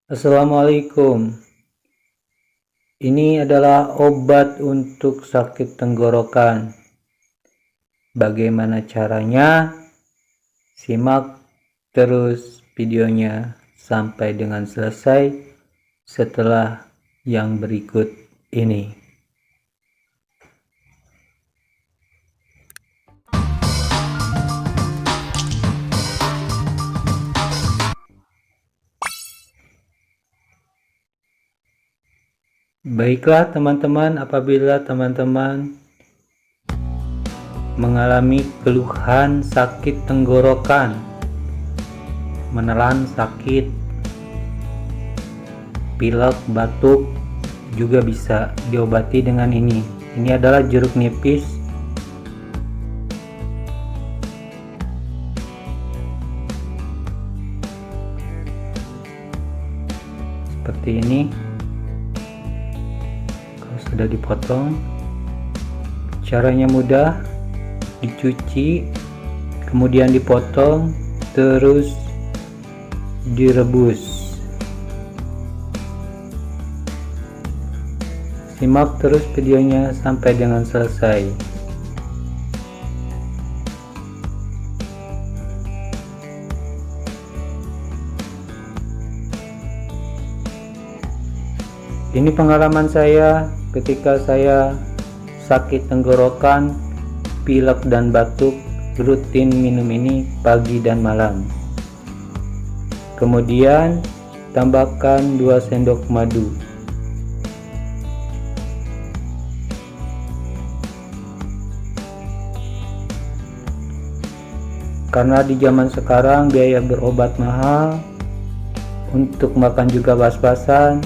Assalamualaikum. Ini adalah obat untuk sakit tenggorokan. Bagaimana caranya? Simak terus videonya sampai dengan selesai setelah yang berikut ini. Baiklah teman-teman, apabila teman-teman mengalami keluhan sakit tenggorokan, menelan sakit, pilek, batuk, juga bisa diobati dengan ini. Ini adalah jeruk nipis. Seperti ini. Sudah dipotong, caranya mudah, dicuci, kemudian dipotong, terus direbus. Simak terus videonya sampai dengan selesai. Ini pengalaman saya ketika saya sakit tenggorokan, pilek dan batuk, rutin minum ini pagi dan malam. Kemudian tambahkan 2 sendok madu. Karena di zaman sekarang biaya berobat mahal, untuk makan juga pas-pasan.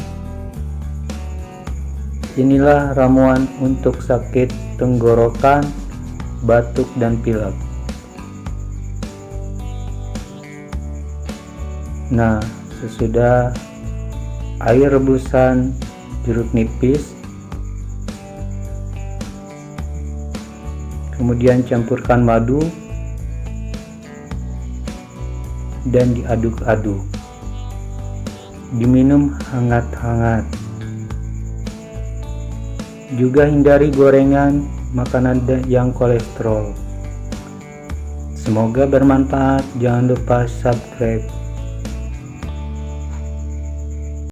Inilah ramuan untuk sakit tenggorokan, batuk, dan pilek. Nah, sesudah air rebusan jeruk nipis, kemudian campurkan madu dan diaduk-aduk. Diminum hangat-hangat. Juga hindari gorengan, makanan yang kolesterol. Semoga bermanfaat. Jangan lupa subscribe.